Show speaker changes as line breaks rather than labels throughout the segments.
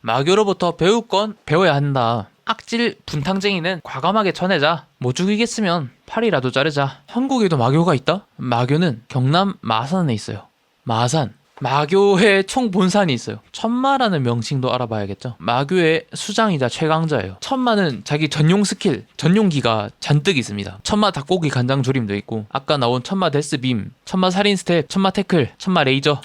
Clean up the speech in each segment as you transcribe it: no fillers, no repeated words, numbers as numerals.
마교로부터 배울 건 배워야 한다. 악질 분탕쟁이는 과감하게 쳐내자. 못 죽이겠으면 팔이라도 자르자. 한국에도 마교가 있다? 마교는 경남 마산에 있어요. 마산. 마교의 총본산이 있어요. 천마라는 명칭도 알아봐야겠죠. 마교의 수장이자 최강자예요. 천마는 자기 전용 스킬, 전용기가 잔뜩 있습니다. 천마 닭고기 간장 조림도 있고, 아까 나온 천마 데스빔, 천마 살인 스텝, 천마 태클, 천마 레이저.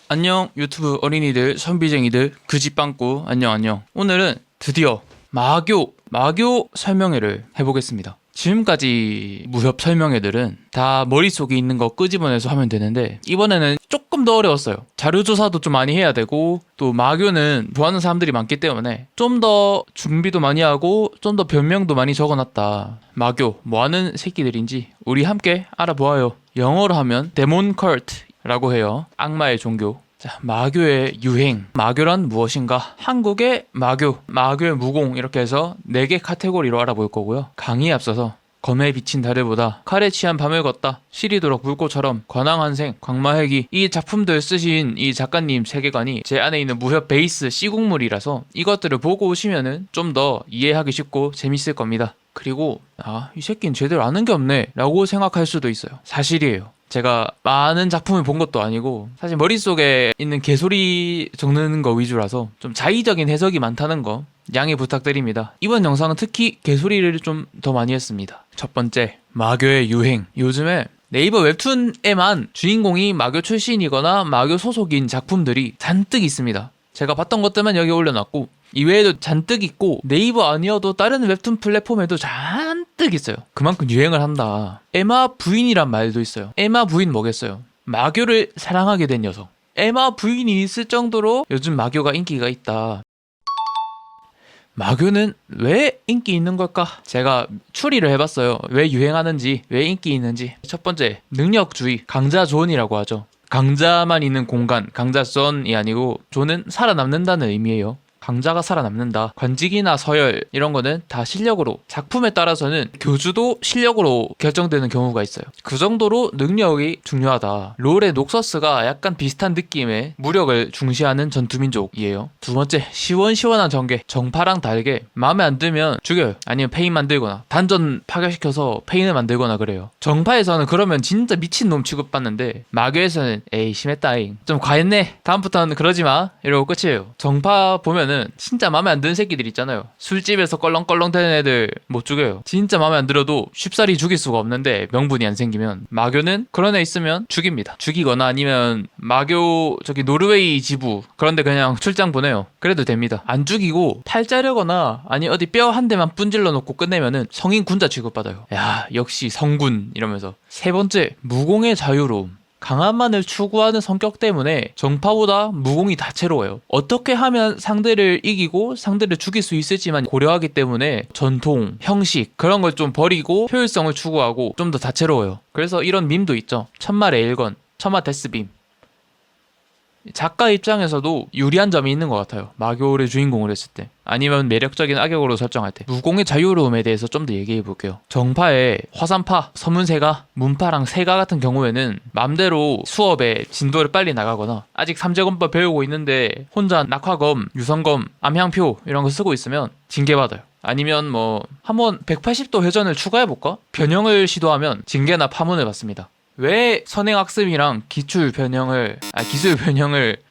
안녕 유튜브 어린이들, 선비쟁이들, 그지빵꾸 안녕. 오늘은 드디어 마교 설명회를 해보겠습니다. 지금까지 무협 설명회들은 다 머릿속에 있는 거 끄집어내서 하면 되는데, 이번에는 조금 더 어려웠어요. 자료조사도 좀 많이 해야 되고, 또 마교는 좋아하는 사람들이 많기 때문에 좀 더 준비도 많이 하고 좀 더 변명도 많이 적어놨다. 마교 뭐하는 새끼들인지 우리 함께 알아보아요. 영어로 하면 데몬 컬트 라고 해요. 악마의 종교. 자, 마교의 유행. 마교란 무엇인가? 한국의 마교, 마교의 무공, 이렇게 해서 4개 카테고리로 알아볼 거고요. 강의에 앞서서 검에 비친 달들보다 칼에 취한 밤을 걷다, 시리도록 불꽃처럼, 권왕한생, 광마회기, 이 작품들 쓰신 이 작가님 세계관이 제 안에 있는 무협 베이스 C국물이라서 이것들을 보고 오시면은 좀 더 이해하기 쉽고 재밌을 겁니다. 그리고 이 새끼는 제대로 아는 게 없네 라고 생각할 수도 있어요. 사실이에요. 제가 많은 작품을 본 것도 아니고 사실 머릿속에 있는 개소리 적는 거 위주라서 좀 자의적인 해석이 많다는 거 양해 부탁드립니다. 이번 영상은 특히 개소리를 좀 더 많이 했습니다. 첫 번째, 마교의 유행. 요즘에 네이버 웹툰에만 주인공이 마교 출신이거나 마교 소속인 작품들이 잔뜩 있습니다. 제가 봤던 것들만 여기 올려놨고, 이외에도 잔뜩 있고, 네이버 아니어도 다른 웹툰 플랫폼에도 잔뜩 있어요. 그만큼 유행을 한다. 에마 부인이란 말도 있어요. 에마 부인 뭐겠어요? 마교를 사랑하게 된 녀석. 에마 부인이 있을 정도로 요즘 마교가 인기가 있다. 마교는 왜 인기 있는 걸까? 제가 추리를 해봤어요. 왜 유행하는지, 왜 인기 있는지. 첫 번째, 능력주의, 강자존이라고 하죠. 강자만 있는 공간, 강자존이 아니고 존은 살아남는다는 의미예요. 강자가 살아남는다. 관직이나 서열 이런 거는 다 실력으로, 작품에 따라서는 교주도 실력으로 결정되는 경우가 있어요. 그 정도로 능력이 중요하다. 롤의 녹서스가 약간 비슷한 느낌의 무력을 중시하는 전투민족이에요. 두 번째, 시원시원한 전개. 정파랑 다르게 마음에 안 들면 죽여요. 아니면 페인 만들거나 단전 파괴시켜서 페인을 만들거나 그래요. 정파에서는 그러면 진짜 미친놈 취급받는데, 마교에서는 에이 심했다잉, 좀 과했네, 다음부터는 그러지마, 이러고 끝이에요. 정파 보면은 진짜 마음에 안 드는 새끼들 있잖아요. 술집에서 껄렁껄렁 대는 애들 못 죽여요. 진짜 마음에 안 들어도 쉽사리 죽일 수가 없는데, 명분이 안 생기면. 마교는 그런 애 있으면 죽입니다. 죽이거나 아니면 마교 저기 노르웨이 지부 그런데 그냥 출장 보내요. 그래도 됩니다. 안 죽이고 팔 자르거나 아니 어디 뼈 한 대만 분질러 놓고 끝내면은 성인 군자 취급받아요. 야, 역시 성군 이러면서. 세 번째, 무공의 자유로움. 강함만을 추구하는 성격 때문에 정파보다 무공이 다채로워요. 어떻게 하면 상대를 이기고 상대를 죽일 수 있을지만 고려하기 때문에 전통, 형식 그런 걸 좀 버리고 효율성을 추구하고 좀 더 다채로워요. 그래서 이런 밈도 있죠. 천마 레일건, 천마 데스빔. 작가 입장에서도 유리한 점이 있는 것 같아요. 마교를 주인공으로 했을 때, 아니면 매력적인 악역으로 설정할 때. 무공의 자유로움에 대해서 좀 더 얘기해 볼게요. 정파의 화산파, 서문세가, 문파랑 세가 같은 경우에는 맘대로 수업에 진도를 빨리 나가거나 아직 삼재검법 배우고 있는데 혼자 낙화검, 유성검, 암향표 이런 거 쓰고 있으면 징계받아요. 아니면 뭐 한번 180도 회전을 추가해볼까? 변형을 시도하면 징계나 파문을 받습니다. 왜 선행학습이랑 기술 변형을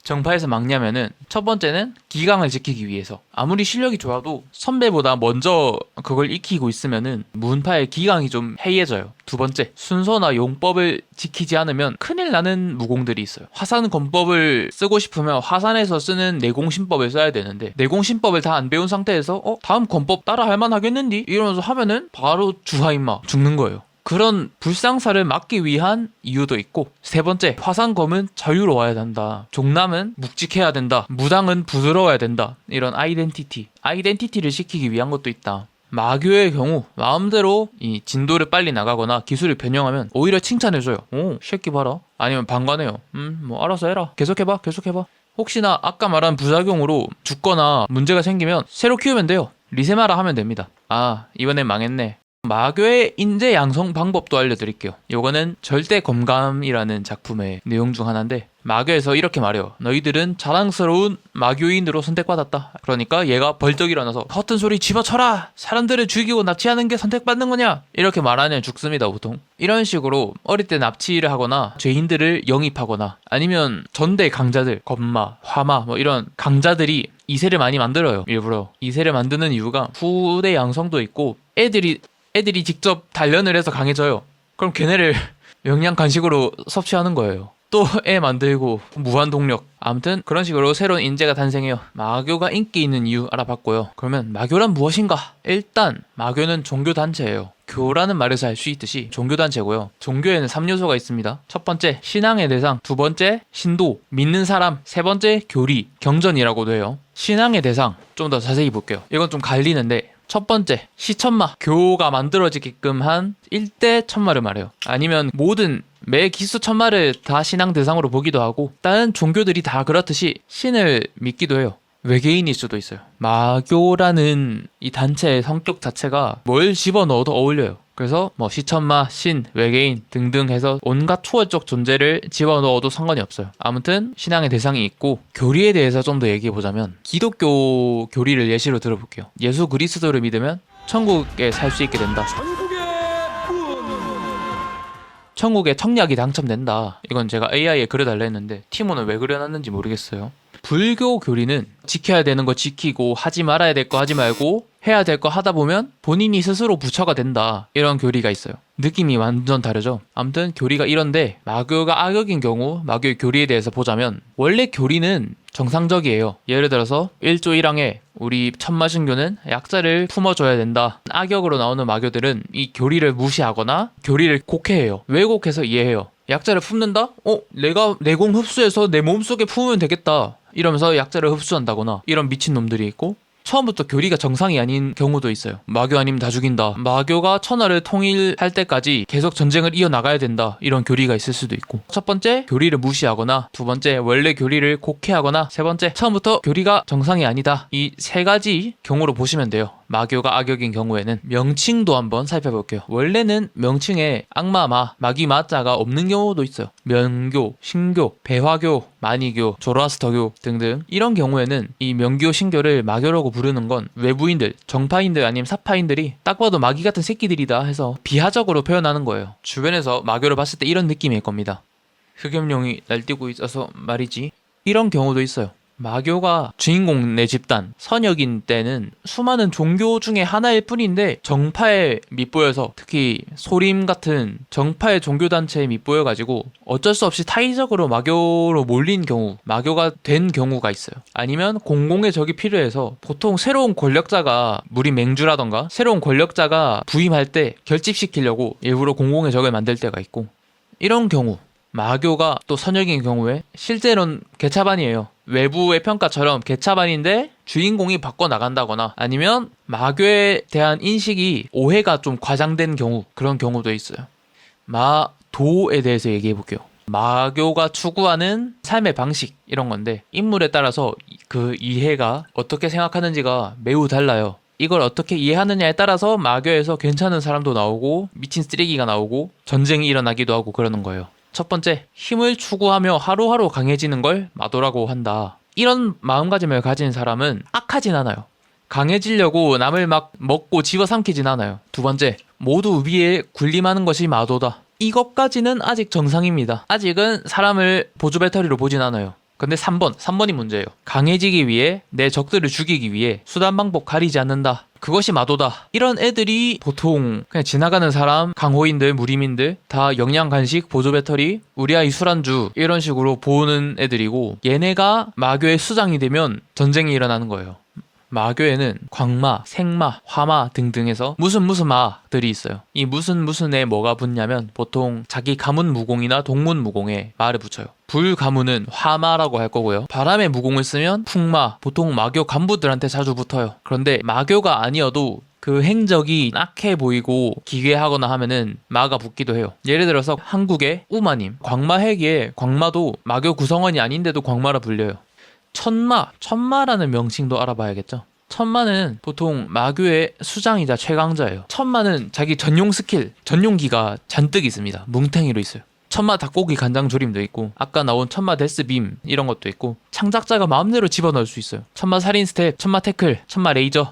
정파에서 막냐면은, 첫 번째는 기강을 지키기 위해서. 아무리 실력이 좋아도 선배보다 먼저 그걸 익히고 있으면은 문파의 기강이 좀 해이해져요. 두 번째, 순서나 용법을 지키지 않으면 큰일 나는 무공들이 있어요. 화산 권법을 쓰고 싶으면 화산에서 쓰는 내공신법을 써야 되는데, 내공신법을 다 안 배운 상태에서 다음 권법 따라 할 만하겠는디? 이러면서 하면은 바로 주하 임마 죽는 거예요. 그런 불상사를 막기 위한 이유도 있고, 세 번째, 화산검은 자유로워야 된다. 종남은 묵직해야 된다. 무당은 부드러워야 된다. 이런 아이덴티티를 시키기 위한 것도 있다. 마교의 경우 마음대로 이 진도를 빨리 나가거나 기술을 변형하면 오히려 칭찬해줘요. 오, 새끼 봐라. 아니면 방관해요. 뭐 알아서 해라. 계속해봐. 혹시나 아까 말한 부작용으로 죽거나 문제가 생기면 새로 키우면 돼요. 리세마라 하면 됩니다. 아, 이번엔 망했네. 마교의 인재 양성 방법도 알려드릴게요. 요거는 절대 검감이라는 작품의 내용 중 하나인데, 마교에서 이렇게 말해요. 너희들은 자랑스러운 마교인으로 선택받았다. 그러니까 얘가 벌떡 일어나서 허튼 소리 집어쳐라! 사람들을 죽이고 납치하는 게 선택받는 거냐? 이렇게 말하면 죽습니다, 보통. 이런 식으로 어릴 때 납치를 하거나 죄인들을 영입하거나 아니면 전대 강자들, 건마, 화마 뭐 이런 강자들이 2세를 많이 만들어요. 일부러 2세를 만드는 이유가 후대 양성도 있고 애들이 직접 단련을 해서 강해져요. 그럼 걔네를 영양 간식으로 섭취하는 거예요. 또 애 만들고 무한 동력. 아무튼 그런 식으로 새로운 인재가 탄생해요. 마교가 인기 있는 이유 알아봤고요. 그러면 마교란 무엇인가? 일단 마교는 종교단체예요. 교라는 말에서 알 수 있듯이 종교단체고요. 종교에는 3요소가 있습니다. 첫 번째 신앙의 대상, 두 번째 신도, 믿는 사람, 세 번째 교리, 경전이라고도 해요. 신앙의 대상 좀 더 자세히 볼게요. 이건 좀 갈리는데, 첫 번째 시천마, 교가 만들어지게끔 한 일대 천마를 말해요. 아니면 모든 매 기수 천마를 다 신앙 대상으로 보기도 하고, 다른 종교들이 다 그렇듯이 신을 믿기도 해요. 외계인일 수도 있어요. 마교라는 이 단체의 성격 자체가 뭘 집어넣어도 어울려요. 그래서 뭐 시천마, 신, 외계인 등등 해서 온갖 초월적 존재를 집어넣어도 상관이 없어요. 아무튼 신앙의 대상이 있고, 교리에 대해서 좀 더 얘기해보자면 기독교 교리를 예시로 들어볼게요. 예수 그리스도를 믿으면 천국에 살 수 있게 된다. 천국에 청약이 당첨된다. 이건 제가 AI에 그려달라 했는데 티모는 왜 그려놨는지 모르겠어요. 불교 교리는 지켜야 되는 거 지키고 하지 말아야 될 거 하지 말고 해야 될 거 하다 보면 본인이 스스로 부처가 된다. 이런 교리가 있어요. 느낌이 완전 다르죠. 아무튼 교리가 이런데 마교가 악역인 경우 마교의 교리에 대해서 보자면 원래 교리는 정상적이에요. 예를 들어서 1조 1항에 우리 천마신교는 약자를 품어줘야 된다. 악역으로 나오는 마교들은 이 교리를 무시하거나 교리를 곡해해요. 왜 곡해서 이해해요? 약자를 품는다? 내가 내공 흡수해서 내 몸속에 품으면 되겠다. 이러면서 약자를 흡수한다거나 이런 미친놈들이 있고, 처음부터 교리가 정상이 아닌 경우도 있어요. 마교 아니면 다 죽인다. 마교가 천하를 통일할 때까지 계속 전쟁을 이어나가야 된다. 이런 교리가 있을 수도 있고, 첫 번째 교리를 무시하거나, 두 번째 원래 교리를 곡해하거나, 세 번째 처음부터 교리가 정상이 아니다. 이 세 가지 경우로 보시면 돼요. 마교가 악역인 경우에는. 명칭도 한번 살펴볼게요. 원래는 명칭에 악마, 마귀, 마자가 없는 경우도 있어요. 면교, 신교, 배화교, 만이교, 조로아스터교 등등. 이런 경우에는 이 명교, 신교를 마교라고 부르는 건 외부인들, 정파인들 아니면 사파인들이 딱 봐도 마귀 같은 새끼들이다 해서 비하적으로 표현하는 거예요. 주변에서 마교를 봤을 때 이런 느낌일 겁니다. 흑염룡이 날뛰고 있어서 말이지. 이런 경우도 있어요. 마교가 주인공 내 집단, 선역인 때는 수많은 종교 중에 하나일 뿐인데 정파에 밑보여서, 특히 소림 같은 정파의 종교단체에 밑보여가지고 어쩔 수 없이 타의적으로 마교로 몰린 경우, 마교가 된 경우가 있어요. 아니면 공공의 적이 필요해서, 보통 새로운 권력자가, 무리 맹주라던가 새로운 권력자가 부임할 때 결집시키려고 일부러 공공의 적을 만들 때가 있고, 이런 경우 마교가 또 선역인 경우에 실제로는 개차반이에요. 외부의 평가처럼 개차반인데 주인공이 바꿔나간다거나, 아니면 마교에 대한 인식이 오해가 좀 과장된 경우, 그런 경우도 있어요. 마도에 대해서 얘기해볼게요. 마교가 추구하는 삶의 방식, 이런 건데 인물에 따라서 그 이해가 어떻게 생각하는지가 매우 달라요. 이걸 어떻게 이해하느냐에 따라서 마교에서 괜찮은 사람도 나오고 미친 쓰레기가 나오고 전쟁이 일어나기도 하고 그러는 거예요. 첫 번째, 힘을 추구하며 하루하루 강해지는 걸 마도라고 한다. 이런 마음가짐을 가진 사람은 악하진 않아요. 강해지려고 남을 막 먹고 집어삼키진 않아요. 두 번째, 모두 위에 군림하는 것이 마도다. 이것까지는 아직 정상입니다. 아직은 사람을 보조 배터리로 보진 않아요. 근데 3번이 문제예요. 강해지기 위해, 내 적들을 죽이기 위해 수단 방법 가리지 않는다. 그것이 마도다. 이런 애들이 보통 그냥 지나가는 사람, 강호인들, 무림인들 다 영양 간식, 보조 배터리, 우리 아이 술안주 이런 식으로 보는 애들이고, 얘네가 마교의 수장이 되면 전쟁이 일어나는 거예요. 마교에는 광마, 생마, 화마 등등해서 무슨 마들이 있어요. 이 무슨에 뭐가 붙냐면 보통 자기 가문 무공이나 동문 무공에 마를 붙여요. 불가문은 화마라고 할 거고요. 바람의 무공을 쓰면 풍마, 보통 마교 간부들한테 자주 붙어요. 그런데 마교가 아니어도 그 행적이 악해 보이고 기괴하거나 하면은 마가 붙기도 해요. 예를 들어서 한국의 우마님, 광마회기에 광마도 마교 구성원이 아닌데도 광마라 불려요. 천마라는 명칭도 알아봐야겠죠. 천마는 보통 마교의 수장이자 최강자예요. 천마는 자기 전용 스킬, 전용기가 잔뜩 있습니다. 뭉탱이로 있어요. 천마 닭고기 간장 조림도 있고 아까 나온 천마 데스빔 이런 것도 있고 창작자가 마음대로 집어넣을 수 있어요. 천마 살인 스텝, 천마 태클, 천마 레이저.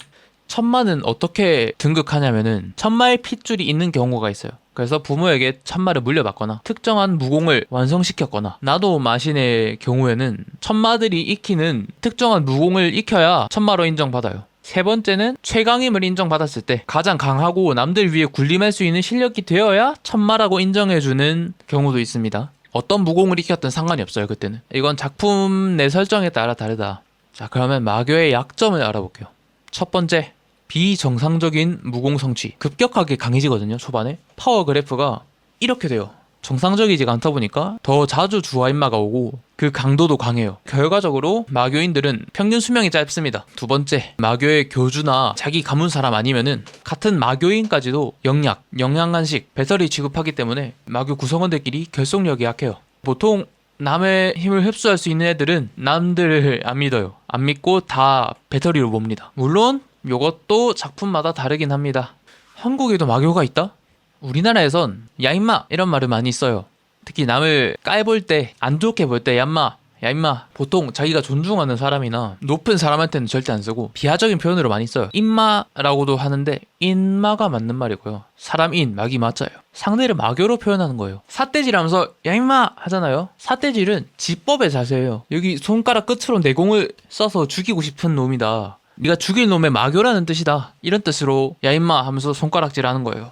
천마는 어떻게 등극하냐면은 천마의 핏줄이 있는 경우가 있어요. 그래서 부모에게 천마를 물려받거나 특정한 무공을 완성시켰거나 나도 마신의 경우에는 천마들이 익히는 특정한 무공을 익혀야 천마로 인정받아요. 세 번째는 최강임을 인정받았을 때 가장 강하고 남들 위에 군림할 수 있는 실력이 되어야 천마라고 인정해주는 경우도 있습니다. 어떤 무공을 익혔든 상관이 없어요. 그때는 이건 작품 내 설정에 따라 다르다. 자, 그러면 마교의 약점을 알아볼게요. 첫 번째, 비정상적인 무공 성취. 급격하게 강해지거든요. 초반에 파워 그래프가 이렇게 돼요. 정상적이지가 않다 보니까 더 자주 주화인마가 오고 그 강도도 강해요. 결과적으로 마교인들은 평균 수명이 짧습니다. 두 번째, 마교의 교주나 자기 가문 사람 아니면은 같은 마교인까지도 영양간식, 배터리 취급하기 때문에 마교 구성원들끼리 결속력이 약해요. 보통 남의 힘을 흡수할 수 있는 애들은 남들을 안 믿어요. 안 믿고 다 배터리로 봅니다. 물론 요것도 작품마다 다르긴 합니다. 한국에도 마교가 있다? 우리나라에선 야 임마 이런 말을 많이 써요. 특히 남을 깔볼 때, 안 좋게 볼 때 야 임마 보통 자기가 존중하는 사람이나 높은 사람한테는 절대 안 쓰고 비하적인 표현으로 많이 써요. 임마라고도 하는데 인마가 맞는 말이고요. 사람 인, 막이 맞아요. 상대를 마교로 표현하는 거예요. 삿대질하면서 야 임마 하잖아요. 삿대질은 지법의 자세예요. 여기 손가락 끝으로 내공을 써서 죽이고 싶은 놈이다. 네가 죽일 놈의 마교라는 뜻이다. 이런 뜻으로 야 임마 하면서 손가락질 하는 거예요.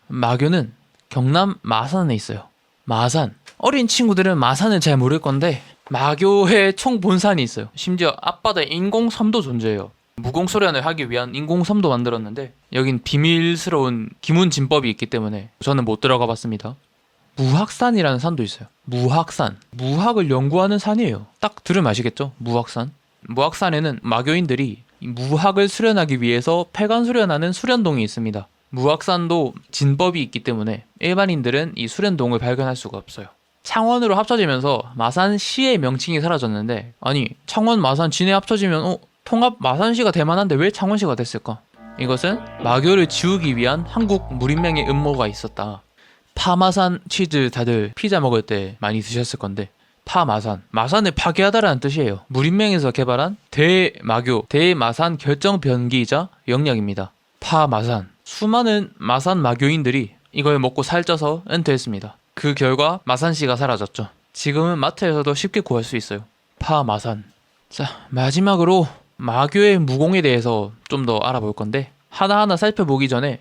마교는 경남 마산에 있어요. 마산. 어린 친구들은 마산을 잘 모를 건데 마교의 총본산이 있어요. 심지어 앞바다에 인공섬도 존재해요. 무공소련을 하기 위한 인공섬도 만들었는데 여긴 비밀스러운 기문진법이 있기 때문에 저는 못 들어가 봤습니다. 무학산이라는 산도 있어요. 무학산. 무학을 연구하는 산이에요. 딱 들으면 아시겠죠? 무학산. 무학산에는 마교인들이 무학을 수련하기 위해서 폐관 수련하는 수련동이 있습니다. 무학산도 진법이 있기 때문에 일반인들은 이 수련동을 발견할 수가 없어요. 창원으로 합쳐지면서 마산시의 명칭이 사라졌는데 아니 창원 마산 진해 합쳐지면 통합 마산시가 될 만한데 왜 창원시가 됐을까? 이것은 마교를 지우기 위한 한국 무린명의 음모가 있었다. 파마산 치즈 다들 피자 먹을 때 많이 드셨을 건데 파마산, 마산을 파괴하다라는 뜻이에요. 무린명에서 개발한 대마교, 대마산 결정 변기이자 영역입니다. 파마산. 수많은 마산 마교인들이 이걸 먹고 살쪄서 은퇴했습니다. 그 결과 마산시가 사라졌죠. 지금은 마트에서도 쉽게 구할 수 있어요. 파마산. 자, 마지막으로 마교의 무공에 대해서 좀 더 알아볼 건데 하나하나 살펴보기 전에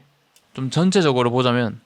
좀 전체적으로 보자면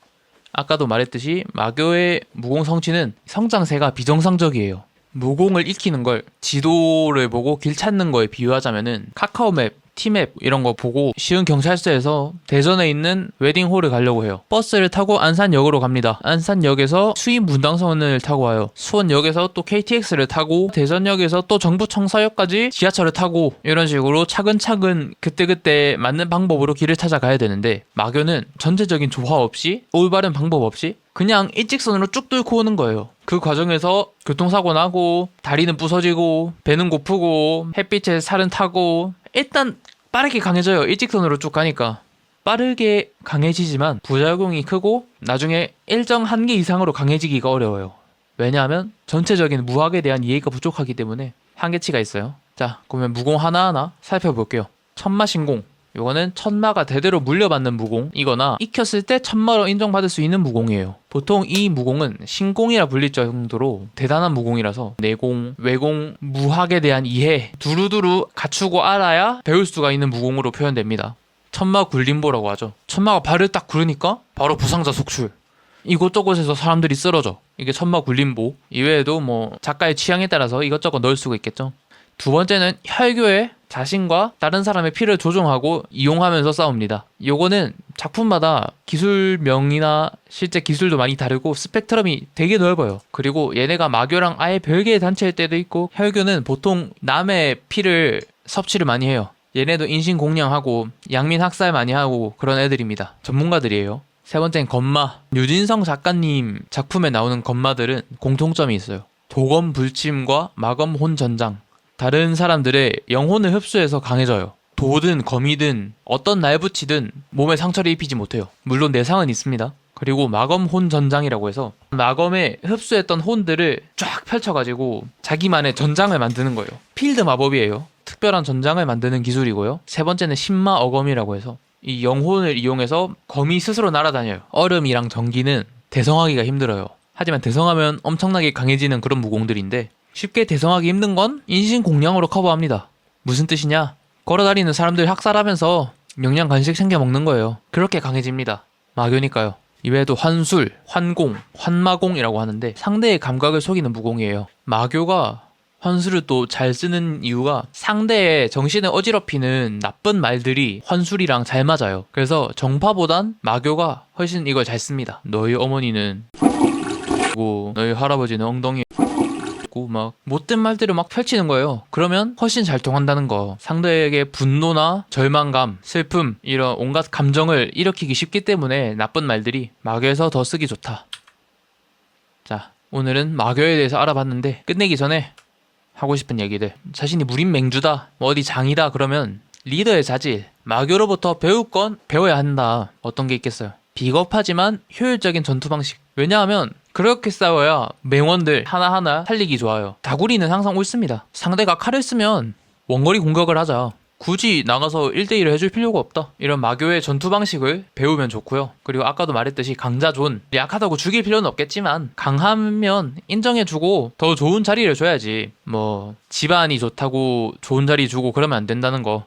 아까도 말했듯이 마교의 무공 성취는 성장세가 비정상적이에요. 무공을 익히는 걸 지도를 보고 길 찾는 거에 비유하자면은 카카오맵, 티맵 이런 거 보고 쉬운 경찰서에서 대전에 있는 웨딩홀을 가려고 해요. 버스를 타고 안산역으로 갑니다. 안산역에서 수인 분당선을 타고 와요. 수원역에서 또 KTX를 타고 대전역에서 또 정부청사역까지 지하철을 타고 이런 식으로 차근차근 그때그때 맞는 방법으로 길을 찾아가야 되는데 마교는 전체적인 조화 없이 올바른 방법 없이 그냥 일직선으로 쭉 뚫고 오는 거예요. 그 과정에서 교통사고 나고 다리는 부서지고 배는 고프고 햇빛에 살은 타고 일단 빠르게 강해져요. 일직선으로 쭉 가니까 빠르게 강해지지만 부작용이 크고 나중에 일정 한계 이상으로 강해지기가 어려워요. 왜냐하면 전체적인 무학에 대한 이해가 부족하기 때문에 한계치가 있어요. 자, 그러면 무공 하나하나 살펴볼게요. 천마신공. 요거는 천마가 대대로 물려받는 무공이거나 익혔을 때 천마로 인정받을 수 있는 무공이에요. 보통 이 무공은 신공이라 불릴 정도로 대단한 무공이라서 내공, 외공, 무학에 대한 이해 두루두루 갖추고 알아야 배울 수가 있는 무공으로 표현됩니다. 천마 굴림보라고 하죠. 천마가 발을 딱 구르니까 바로 부상자 속출. 이곳저곳에서 사람들이 쓰러져. 이게 천마 굴림보. 이외에도 뭐 작가의 취향에 따라서 이것저것 넣을 수가 있겠죠. 두 번째는 혈교에 자신과 다른 사람의 피를 조종하고 이용하면서 싸웁니다. 요거는 작품마다 기술명이나 실제 기술도 많이 다르고 스펙트럼이 되게 넓어요. 그리고 얘네가 마교랑 아예 별개의 단체일 때도 있고 혈교는 보통 남의 피를 섭취를 많이 해요. 얘네도 인신공양하고 양민학살 많이 하고 그런 애들입니다. 전문가들이에요. 세 번째는 건마. 유진성 작가님 작품에 나오는 건마들은 공통점이 있어요. 도검 불침과 마검 혼전장. 다른 사람들의 영혼을 흡수해서 강해져요. 도든 거미든 어떤 날붙이든 몸에 상처를 입히지 못해요. 물론 내상은 있습니다. 그리고 마검 혼 전장이라고 해서 마검에 흡수했던 혼들을 쫙 펼쳐가지고 자기만의 전장을 만드는 거예요. 필드 마법이에요. 특별한 전장을 만드는 기술이고요. 세 번째는 신마 어검이라고 해서 이 영혼을 이용해서 거미 스스로 날아다녀요. 얼음이랑 전기는 대성하기가 힘들어요. 하지만 대성하면 엄청나게 강해지는 그런 무공들인데 쉽게 대성하기 힘든 건 인신공량으로 커버합니다. 무슨 뜻이냐? 걸어다니는 사람들 학살하면서 영양 간식 챙겨 먹는 거예요. 그렇게 강해집니다. 마교니까요. 이외에도 환술, 환공, 환마공이라고 하는데 상대의 감각을 속이는 무공이에요. 마교가 환술을 또 잘 쓰는 이유가 상대의 정신을 어지럽히는 나쁜 말들이 환술이랑 잘 맞아요. 그래서 정파보단 마교가 훨씬 이걸 잘 씁니다. 너희 어머니는 너희 할아버지는 엉덩이 막 못된 말들을 막 펼치는 거예요. 그러면 훨씬 잘 통한다는 거. 상대에게 분노나 절망감, 슬픔 이런 온갖 감정을 일으키기 쉽기 때문에 나쁜 말들이 마교에서 더 쓰기 좋다. 자, 오늘은 마교에 대해서 알아봤는데 끝내기 전에 하고 싶은 얘기들. 자신이 무림 맹주다, 뭐 어디 장이다 그러면 리더의 자질, 마교로부터 배울 건 배워야 한다. 어떤 게 있겠어요? 비겁하지만 효율적인 전투 방식. 왜냐하면 그렇게 싸워야 맹원들 하나하나 살리기 좋아요. 다구리는 항상 옳습니다. 상대가 칼을 쓰면 원거리 공격을 하자. 굳이 나가서 1대1을 해줄 필요가 없다. 이런 마교의 전투 방식을 배우면 좋고요. 그리고 아까도 말했듯이 강자존. 약하다고 죽일 필요는 없겠지만 강하면 인정해주고 더 좋은 자리를 줘야지. 뭐 집안이 좋다고 좋은 자리 주고 그러면 안 된다는 거.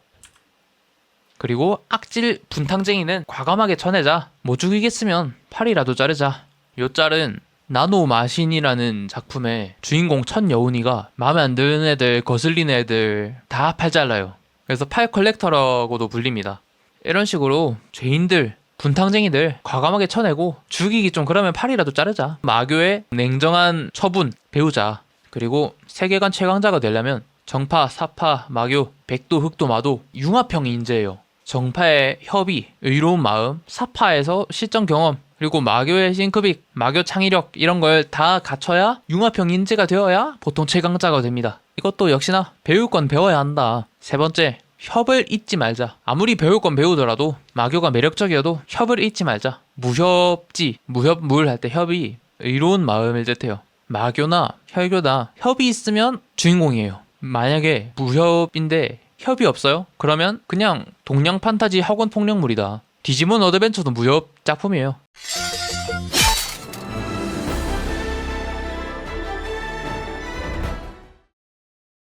그리고 악질 분탕쟁이는 과감하게 쳐내자. 못 죽이겠으면 팔이라도 자르자. 요 짤은 나노 마신이라는 작품의 주인공 첫 여운이가 마음에 안 드는 애들, 거슬리는 애들 다 팔 잘라요. 그래서 팔 컬렉터라고도 불립니다. 이런 식으로 죄인들, 분탕쟁이들 과감하게 쳐내고 죽이기 좀 그러면 팔이라도 자르자. 마교의 냉정한 처분 배우자. 그리고 세계관 최강자가 되려면 정파, 사파, 마교, 백도, 흑도, 마도 융합형 인재예요. 정파의 협의, 의로운 마음, 사파에서 실전 경험, 그리고 마교의 싱크빅, 마교 창의력 이런 걸 다 갖춰야 융합형 인재가 되어야 보통 최강자가 됩니다. 이것도 역시나 배울 건 배워야 한다. 세 번째, 협을 잊지 말자. 아무리 배울 건 배우더라도 마교가 매력적이어도 협을 잊지 말자. 무협지, 무협물 할 때 협이 의로운 마음을 뜻해요. 마교나 혈교나 협이 있으면 주인공이에요. 만약에 무협인데 협이 없어요? 그러면 그냥 동양 판타지 학원 폭력물이다. 디지몬 어드벤처도 무협 작품이에요.